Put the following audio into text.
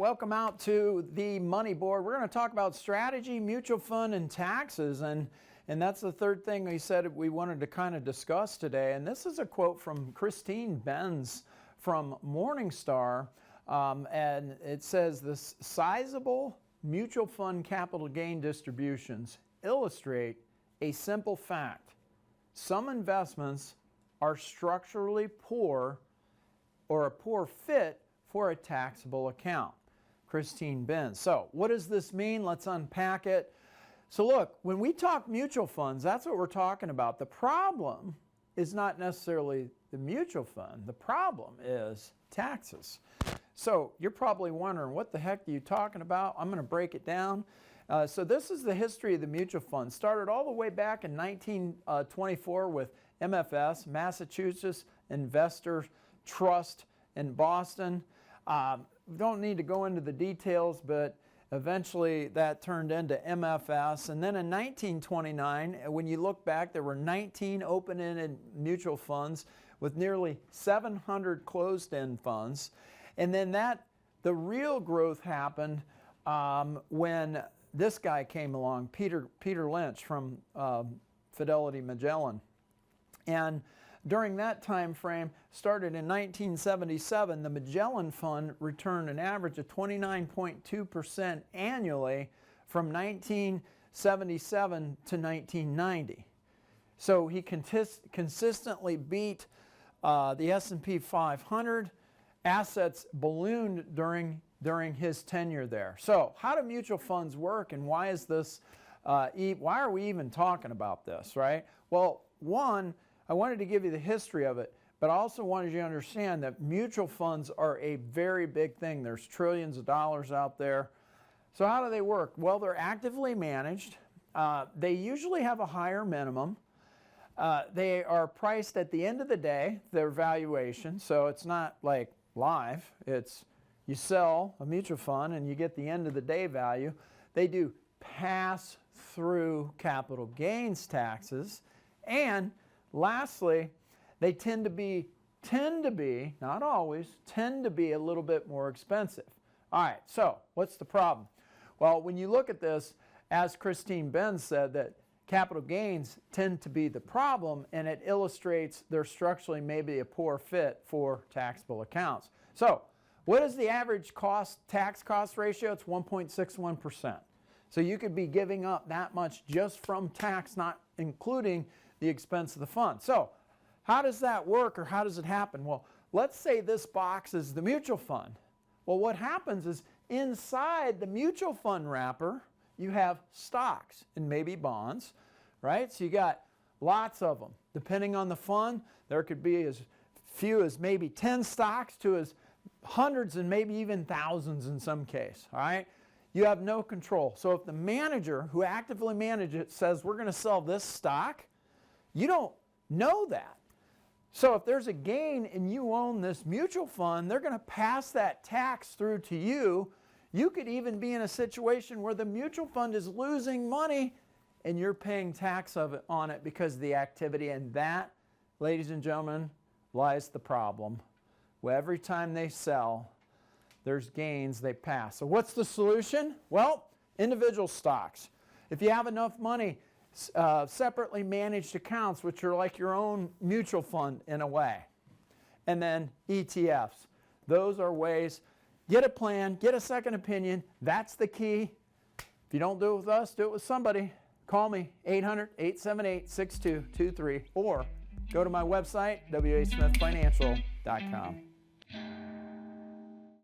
welcome out to the Money Board. We're going to talk about strategy, mutual fund, and taxes, and that's the third thing we said we wanted to kind of discuss today. And this is a quote from Christine Benz from Morningstar, and it says, "This sizable mutual fund capital gain distributions illustrate a simple fact. Some investments are structurally poor or a poor fit for a taxable account." Christine Benz. So what does this mean? Let's unpack it. So look, when we talk mutual funds, that's what we're talking about. The problem is not necessarily the mutual fund. The problem is taxes. So you're probably wondering, what the heck are you talking about? I'm going to break it down. So this is the history of the mutual fund. Started all the way back in 1924 with MFS, Massachusetts Investor Trust in Boston. We don't need to go into the details, but eventually that turned into MFS. And then in 1929, when you look back, there were 19 open-ended mutual funds with nearly 700 closed-end funds. And then the real growth happened when this guy came along, Peter Lynch from Fidelity Magellan. And during that time frame, started in 1977, the Magellan Fund returned an average of 29.2% annually from 1977 to 1990. So he consistently beat the S&P 500. Assets ballooned during his tenure there. So how do mutual funds work, and why is this? Why are we even talking about this, right? Well, one, I wanted to give you the history of it, but I also wanted you to understand that mutual funds are a very big thing. There's trillions of dollars out there. So how do they work? Well, they're actively managed. They usually have a higher minimum. They are priced at the end of the day, their valuation. So it's not like live. It's you sell a mutual fund and you get the end of the day value. They do pass through capital gains taxes, and lastly, they tend to be, not always, tend to be a little bit more expensive. All right, so what's the problem? Well, when you look at this, as Christine Benz said, that capital gains tend to be the problem, and it illustrates they're structurally maybe a poor fit for taxable accounts. So what is the average tax cost ratio? It's 1.61%. So you could be giving up that much just from tax, not including the expense of the fund. So how does that work, or how does it happen? Well, let's say this box is the mutual fund. Well, what happens is inside the mutual fund wrapper, you have stocks and maybe bonds, right? So you got lots of them. Depending on the fund, there could be as few as maybe 10 stocks to as hundreds and maybe even thousands in some case, all right? You have no control. So if the manager who actively manages it says, we're going to sell this stock, you don't know that. So if there's a gain and you own this mutual fund, they're going to pass that tax through to you. You could even be in a situation where the mutual fund is losing money and you're paying tax on it because of the activity. And that, ladies and gentlemen, lies the problem. Well, every time they sell, there's gains, they pass. So what's the solution? Well, individual stocks. If you have enough money, separately managed accounts, which are like your own mutual fund in a way. And then ETFs. Those are ways. Get a plan, get a second opinion. That's the key. If you don't do it with us, do it with somebody. Call me, 800-878-6223, or go to my website, wasmithfinancial.com.